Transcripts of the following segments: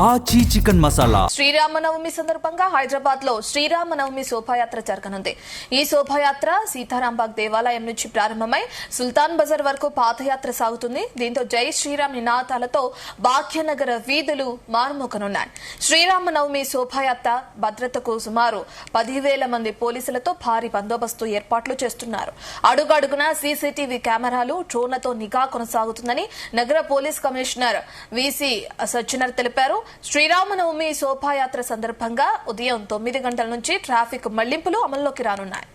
ఆచి చికెన్ మసాలా. శ్రీరామనవమి సందర్భంగా హైదరాబాద్ లో శ్రీరామనవమి శోభాయాత్ర జరగనుంది. ఈ శోభాయాత్ర సీతారాంబాగ్ దేవాలయం నుంచి ప్రారంభమై సుల్తాన్ బజార్ వరకు పాదయాత్ర సాగుతుంది. దీంతో జై శ్రీరామ్ నినాదాలతో భాగ్యనగర వీధులు మారుమోగనున్నాయి. శ్రీరామనవమి శోభాయాత్ర భద్రతకు సుమారు 10,000 మంది పోలీసులతో భారీ బందోబస్తు ఏర్పాట్లు చేస్తున్నారు. అడుగడుగునా సీసీటీవీ కెమెరాలు, డ్రోన్లతో నిఘా కొనసాగుతుందని నగర పోలీస్ కమిషనర్ వీసీ సజ్జనర్ తెలిపారు. శ్రీరామనవమి శోభాయాత్ర సందర్భంగా ఉదయం 9 గంటల నుంచి ట్రాఫిక్ మళ్లింపులు అమల్లోకి రానున్నాయి.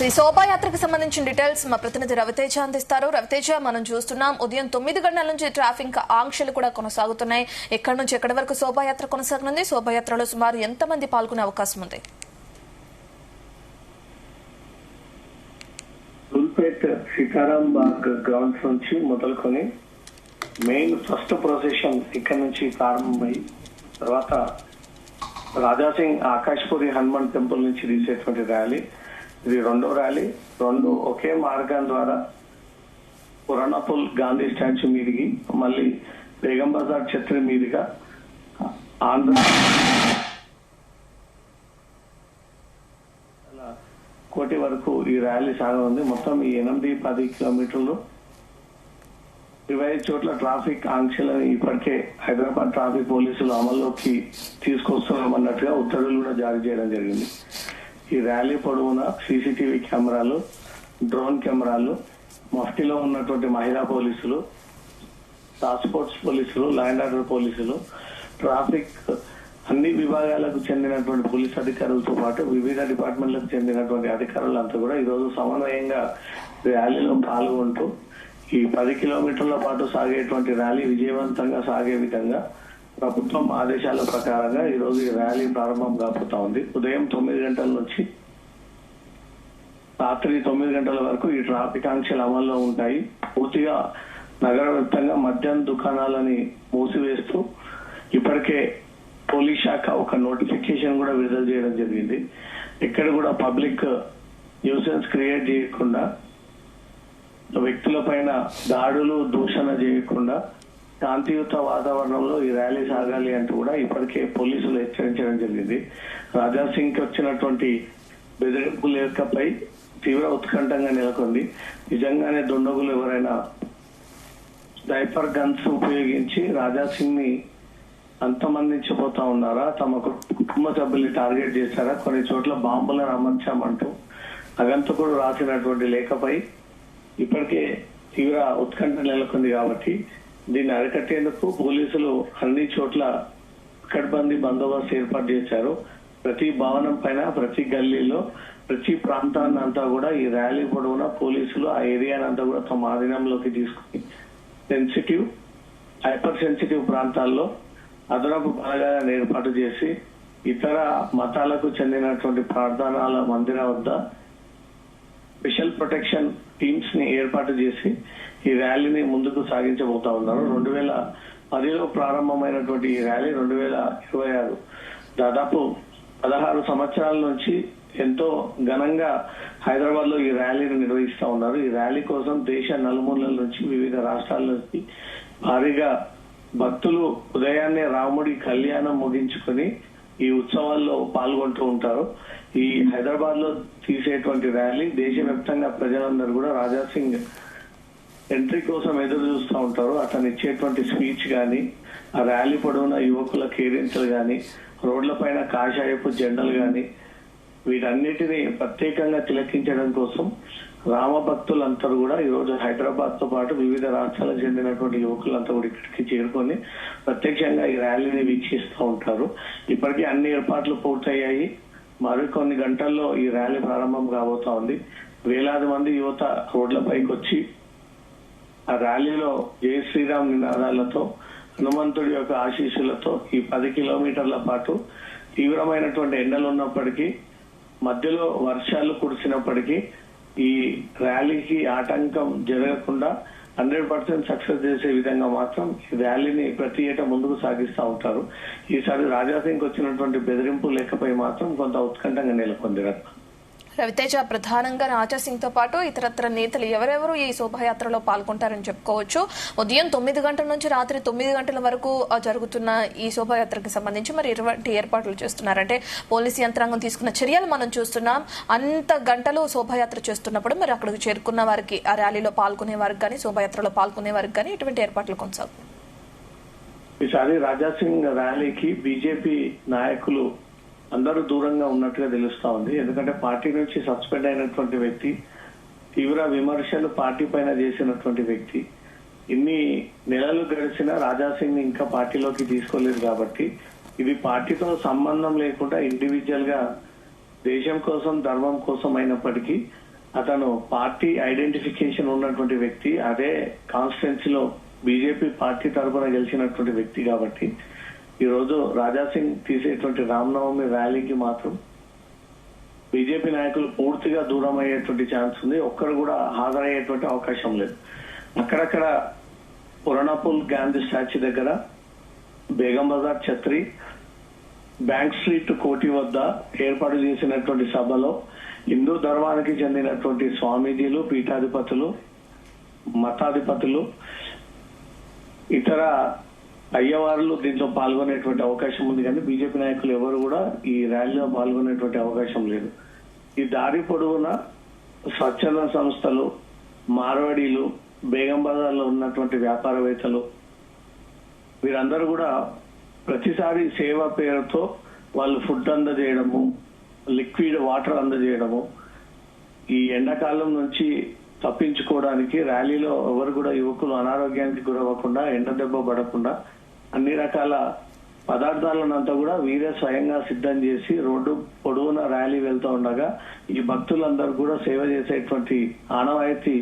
ఈ శోభాయాత్రకు సంబంధించిన డీటెయిల్స్ మా ప్రతినిధి రవితేజ అందిస్తారు. రవితేజ, మనం చూస్తున్నాం ఉదయం 9 గంటల నుంచి ట్రాఫిక్ ఆంక్షలు కూడా కొనసాగుతున్నాయి. ఎక్కడి నుంచి ఎక్కడి వరకు శోభాయాత్ర కొనసాగనుంది? శోభాయాత్రలో సుమారు ఎంతమంది పాల్గొనే అవకాశం ఉంది? సీతారాంబాగ్ గ్రౌండ్స్ నుంచి మొదలుకొని మెయిన్ ఫస్ట్ ప్రొసెషన్ ఇక్కడ నుంచి ప్రారంభమై తర్వాత రాజాసింగ్ ఆకాశ్పురి హనుమాన్ టెంపుల్ నుంచి తీసేటువంటి ర్యాలీ, ఇది రెండో ర్యాలీ. రెండు ఒకే మార్గం ద్వారా పురాణపుల్ గాంధీ స్టాచ్యూ మీదికి, మళ్ళీ బేగం బజార్ ఛత్రి మీదుగా ఆంధ్ర కోటి వరకు ఈ ర్యాలీ సాగనుంది. మొత్తం ఈ 8-10 కిలోమీటర్లు 25 చోట్ల ట్రాఫిక్ ఆంక్షలను ఇప్పటికే హైదరాబాద్ ట్రాఫిక్ పోలీసులు అమల్లోకి తీసుకొస్తున్నామన్నట్టుగా ఉత్తర్వులు కూడా జారీ చేయడం జరిగింది. ఈ ర్యాలీ పొడవునా సీసీటీవీ కెమెరాలు, డ్రోన్ కెమెరాలు, మఫ్టీలో ఉన్నటువంటి మహిళా పోలీసులు, టాస్క్ ఫోర్స్ పోలీసులు, లా అండ్ ఆర్డర్ పోలీసులు, ట్రాఫిక్ అన్ని విభాగాలకు చెందినటువంటి పోలీస్ అధికారులతో పాటు వివిధ డిపార్ట్మెంట్లకు చెందినటువంటి అధికారులంతా కూడా ఈరోజు సమన్వయంగా ర్యాలీలో పాల్గొంటూ ఈ 10 కిలోమీటర్ల పాటు సాగేటువంటి ర్యాలీ విజయవంతంగా సాగే విధంగా ప్రభుత్వం ఆదేశాల ప్రకారంగా ఈ రోజు ఈ ర్యాలీ ప్రారంభం కాబోతా ఉంది. ఉదయం 9 గంటల నుంచి రాత్రి 9 గంటల వరకు ఈ ట్రాఫిక్ ఆంక్షలు అమల్లో ఉంటాయి. పూర్తిగా నగర వ్యాప్తంగా మద్యం దుకాణాలని మూసివేస్తూ ఇప్పటికే పోలీస్ శాఖ ఒక నోటిఫికేషన్ కూడా విడుదల చేయడం జరిగింది. ఎక్కడ కూడా పబ్లిక్ న్యూసెన్స్ క్రియేట్ చేయకుండా, వ్యక్తుల పైన దాడులు, దూషణ చేయకుండా శాంతియుత వాతావరణంలో ఈ ర్యాలీ సాగాలి అంటూ కూడా ఇప్పటికే పోలీసులు హెచ్చరించడం జరిగింది. రాజాసింగ్ కి వచ్చినటువంటి బెదిరింపు లేఖపై తీవ్ర ఉత్కంఠంగా నెలకొంది. నిజంగానే దుండగులు ఎవరైనా డైపర్ గన్స్ ఉపయోగించి రాజాసింగ్ ని అంతమందించిపోతా ఉన్నారా, తమ కుటుంబ సభ్యుల్ని టార్గెట్ చేశారా, కొన్ని చోట్ల బాంబులను అమర్చామంటూ అగంతకుడు రాసినటువంటి లేఖపై ఇప్పటికే తీవ్ర ఉత్కంఠ నెలకొంది. కాబట్టి దీన్ని అరికట్టేందుకు పోలీసులు అన్ని చోట్ల పకడ్బందీ బందోబస్తు ఏర్పాటు చేశారు. ప్రతి భవనం పైన, ప్రతి గల్లీలో, ప్రతి ప్రాంతాన్ని అంతా కూడా ఈ ర్యాలీ పొడవునా పోలీసులు ఆ ఏరియాని అంతా కూడా తమ ఆధీనంలోకి తీసుకుని సెన్సిటివ్, హైపర్ సెన్సిటివ్ ప్రాంతాల్లో అదనపు బలగాలను ఏర్పాటు చేసి ఇతర మతాలకు చెందినటువంటి ప్రార్థనాల మందిర వద్ద స్పెషల్ ప్రొటెక్షన్ టీమ్స్ ని ఏర్పాటు చేసి ఈ ర్యాలీని ముందుకు సాగించబోతా ఉన్నారు. 2010లో ప్రారంభమైనటువంటి ఈ ర్యాలీ 2026 దాదాపు 16 సంవత్సరాల నుంచి ఎంతో ఘనంగా హైదరాబాద్ లో ఈ ర్యాలీని నిర్వహిస్తా ఉన్నారు. ఈ ర్యాలీ కోసం దేశ నలుమూలల నుంచి, వివిధ రాష్ట్రాల నుంచి భారీగా భక్తులు ఉదయాన్నే రాముడి కళ్యాణం ముగించుకొని ఈ ఉత్సవాల్లో పాల్గొంటూ ఉంటారు. ఈ హైదరాబాద్ లో తీసేటువంటి ర్యాలీ దేశవ్యాప్తంగా ప్రజలందరూ కూడా రాజాసింగ్ ఎంట్రీ కోసం ఎదురు చూస్తూ ఉంటారు. అతను ఇచ్చేటువంటి స్పీచ్ గాని, ఆ ర్యాలీ పొడవున యువకుల కేరింతలు గాని, రోడ్ల పైన కాషాయపు జెండలు గాని, వీటన్నిటిని ప్రత్యేకంగా తిలకించడం కోసం రామ భక్తులందరూ కూడా ఈ రోజు హైదరాబాద్ తో పాటు వివిధ రాష్ట్రాలకు చెందినటువంటి యువకులంతా కూడా ఇక్కడికి చేరుకొని ప్రత్యక్షంగా ఈ ర్యాలీని వీక్షిస్తూ ఉంటారు. ఇప్పటికీ అన్ని ఏర్పాట్లు పూర్తయ్యాయి. మరికొన్ని గంటల్లో ఈ ర్యాలీ ప్రారంభం కాబోతా ఉంది. వేలాది మంది యువత రోడ్లపైకి వచ్చి ఆ ర్యాలీలో జై శ్రీరామ్ నినాదాలతో, హనుమంతుడి యొక్క ఆశీస్సులతో ఈ 10 కిలోమీటర్ల పాటు తీవ్రమైనటువంటి ఎండలు ఉన్నప్పటికీ, మధ్యలో వర్షాలు కురిసినప్పటికీ ఈ ర్యాలీకి ఆటంకం జరగకుండా 100% సక్సెస్ చేసే విధంగా మాత్రం ఈ ర్యాలీని ప్రతి ఏటా ముందుకు సాగిస్తూ ఉంటారు. ఈసారి రాజాసింగ్ వచ్చినటువంటి బెదిరింపు లేఖపై మాత్రం కొంత ఉత్కంఠంగా నెలకొంది. రవితేజ, ప్రధానంగా రాజాసింగ్ తో పాటు ఇతరత్ర నేతలు ఎవరెవరు ఈ శోభాయాత్రలో పాల్గొంటారని చెప్పుకోవచ్చు? ఉదయం 9 గంటల నుంచి రాత్రి 9 గంటల వరకు జరుగుతున్న ఈ శోభాయాత్రకి సంబంధించి మరి ఎటువంటి ఏర్పాట్లు చేస్తున్నారంటే పోలీసు యంత్రాంగం తీసుకున్న చర్యలు మనం చూస్తున్నాం. అంత గంటలు శోభాయాత్ర చేస్తున్నప్పుడు మరి అక్కడికి చేరుకున్న వారికి, ఆ ర్యాలీలో పాల్గొనే వారికి కానీ, శోభాయాత్రలో పాల్గొనే వారికి కానీ ఎటువంటి ఏర్పాట్లు కొనసాగుతాయి? ఈసారి రాజాసింగ్ ర్యాలీకి బీజేపీ నాయకులు అందరూ దూరంగా ఉన్నట్టుగా తెలుస్తా ఉంది. ఎందుకంటే పార్టీ నుంచి సస్పెండ్ అయినటువంటి వ్యక్తి, తీవ్ర విమర్శలు పార్టీ పైన చేసినటువంటి వ్యక్తి, ఇన్ని నెలలు గడిచినా రాజాసింగ్ ఇంకా పార్టీలోకి తీసుకోలేదు. కాబట్టి ఇది పార్టీతో సంబంధం లేకుండా ఇండివిజువల్ గా దేశం కోసం, ధర్మం కోసం అయినప్పటికీ అతను పార్టీ ఐడెంటిఫికేషన్ ఉన్నటువంటి వ్యక్తి, అదే కాన్స్టిట్యున్సీలో బీజేపీ పార్టీ తరఫున గెలిచినటువంటి వ్యక్తి. కాబట్టి ఈ రోజు రాజాసింగ్ తీసేటువంటి రామనవమి ర్యాలీకి మాత్రం బీజేపీ నాయకులు పూర్తిగా దూరం అయ్యేటువంటి ఛాన్స్ ఉంది. ఒక్కరు కూడా హాజరయ్యేటువంటి అవకాశం లేదు. అక్కడక్కడ పురాణాపూల్ గాంధీ స్టాచ్యూ దగ్గర, బేగం బజార్, ఛత్రి, బ్యాంక్ స్ట్రీట్ కోటి వద్ద ఏర్పాటు చేసినటువంటి సభలో హిందూ ధర్మానికి చెందినటువంటి స్వామీజీలు, పీఠాధిపతులు, మతాధిపతులు, ఇతర అయ్యవారులు దీంట్లో పాల్గొనేటువంటి అవకాశం ఉంది. కానీ బీజేపీ నాయకులు ఎవరు కూడా ఈ ర్యాలీలో పాల్గొనేటువంటి అవకాశం లేదు. ఈ దారి పొడవునా స్వచ్ఛంద సంస్థలు, మార్వాడీలు, బేగం బజార్ లో ఉన్నటువంటి వ్యాపారవేత్తలు, వీరందరూ కూడా ప్రతిసారి సేవ పేరుతో వాళ్ళు ఫుడ్ అందజేయడము, లిక్విడ్ వాటర్ అందజేయడము, ఈ ఎండాకాలం నుంచి తప్పించుకోవడానికి ర్యాలీలో ఎవరు కూడా యువకులు అనారోగ్యానికి గురవ్వకుండా, ఎండ దెబ్బ పడకుండా అన్ని రకాల పదార్థాలనంతా కూడా వీరే స్వయంగా సిద్ధం చేసి రోడ్డు పొడవున ర్యాలీ వెళ్తూ ఉండగా ఈ భక్తులందరూ కూడా సేవ చేసేటువంటి ఆనవాయితీ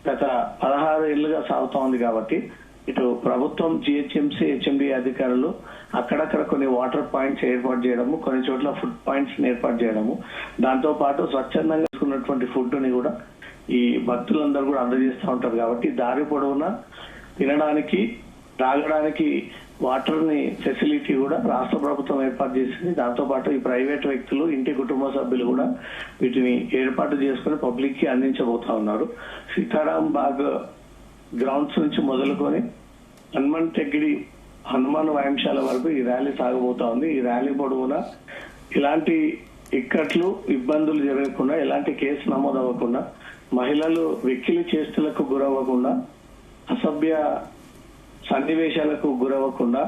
గత 16 ఏళ్లుగా సాగుతా ఉంది. కాబట్టి ఇటు ప్రభుత్వం, జిహెచ్ఎంసీ, హెచ్ఎండి అధికారులు అక్కడక్కడ కొన్ని వాటర్ పాయింట్స్ ఏర్పాటు చేయడము, కొన్ని చోట్ల ఫుడ్ పాయింట్స్ ఏర్పాటు చేయడము, దాంతో పాటు స్వచ్ఛందంగా తీసుకున్నటువంటి ఫుడ్ ని కూడా ఈ భక్తులందరూ కూడా అందజేస్తూ ఉంటారు. కాబట్టి దారి పొడవునా తినడానికి, తాగడానికి వాటర్ ని ఫెసిలిటీ కూడా రాష్ట్ర ప్రభుత్వం ఏర్పాటు చేసింది. దాంతో పాటు ఈ ప్రైవేట్ వ్యక్తులు, ఇంటి కుటుంబ సభ్యులు కూడా వీటిని ఏర్పాటు చేసుకుని పబ్లిక్ కి అందించబోతా ఉన్నారు. సీతారాం బాగ్ గ్రౌండ్స్ నుంచి మొదలుకొని హనుమాన్ తెగ్గిడి, హనుమాన్ వ్యాయామశాల వరకు ఈ ర్యాలీ సాగబోతా ఉంది. ఈ ర్యాలీ పొడవునా ఇలాంటి ఇక్కట్లు, ఇబ్బందులు జరగకుండా, ఎలాంటి కేసు నమోదు అవ్వకుండా, మహిళలు వెక్కిలి చేష్టలకు గురవ్వకుండా, అసభ్య సన్నివేశాలకు గురవ్వకుండా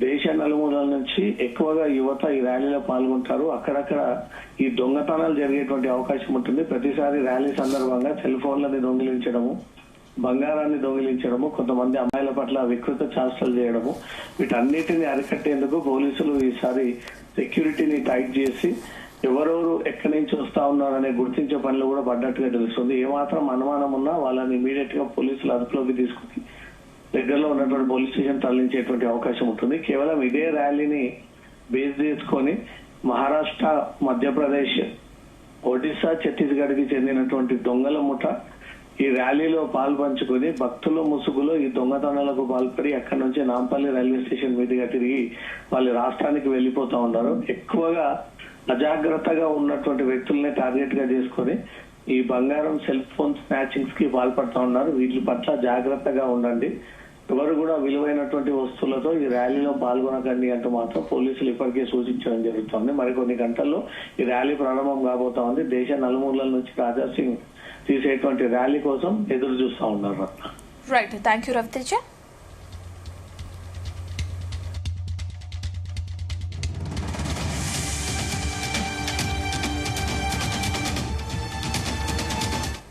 దేశ నలుమూలల నుంచి ఎక్కువగా యువత ఈ ర్యాలీలో పాల్గొంటారు. అక్కడక్కడ ఈ దొంగతనాలు జరిగేటువంటి అవకాశం ఉంటుంది. ప్రతిసారి ర్యాలీ సందర్భంగా సెల్ ఫోన్లని దొంగిలించడము, బంగారాన్ని దొంగిలించడము, కొంతమంది అమ్మాయిల పట్ల వికృత చేష్టలు చేయడము, వీటన్నిటిని అరికట్టేందుకు పోలీసులు ఈసారి సెక్యూరిటీని టైట్ చేసి ఎవరెవరు ఎక్కడి నుంచి వస్తా ఉన్నారనే గుర్తించే పనులు కూడా పడ్డట్టుగా తెలుస్తుంది. ఏమాత్రం అనుమానం ఉన్నా వాళ్ళని ఇమీడియట్ గా పోలీసులు అదుపులోకి తీసుకుని దగ్గరలో ఉన్నటువంటి పోలీస్ స్టేషన్ తరలించేటువంటి అవకాశం ఉంటుంది. కేవలం ఇదే ర్యాలీని బేస్ చేసుకొని మహారాష్ట్ర, మధ్యప్రదేశ్, ఒడిశా, ఛత్తీస్గఢ్ కి చెందినటువంటి దొంగల ముఠ ఈ ర్యాలీలో పాల్పంచుకుని భక్తుల ముసుగులో ఈ దొంగతనాలకు పాల్పడి అక్కడి నుంచి నాంపల్లి రైల్వే స్టేషన్ మీదుగా తిరిగి వాళ్ళ రాష్ట్రానికి వెళ్లిపోతా ఉన్నారు. ఎక్కువగా అజాగ్రత్తగా ఉన్నటువంటి వ్యక్తుల్ని టార్గెట్ గా చేసుకుని ఈ బంగారం, సెల్ ఫోన్ స్నాచింగ్స్ కి పాల్పడుతూ ఉన్నారు. వీటి పట్ల జాగ్రత్తగా ఉండండి. ఎవరు కూడా విలువైనటువంటి వస్తువులతో ఈ ర్యాలీలో పాల్గొనకండి అంటూ మాత్రం పోలీసులు ఇప్పటికే సూచించడం జరుగుతోంది. మరికొన్ని గంటల్లో ఈ ర్యాలీ ప్రారంభం కాబోతా ఉంది. దేశ నలుమూలల నుంచి రాజాసింగ్ తీసేటువంటి ర్యాలీ కోసం ఎదురు చూస్తా ఉన్నారు. Right, thank you Raviteja.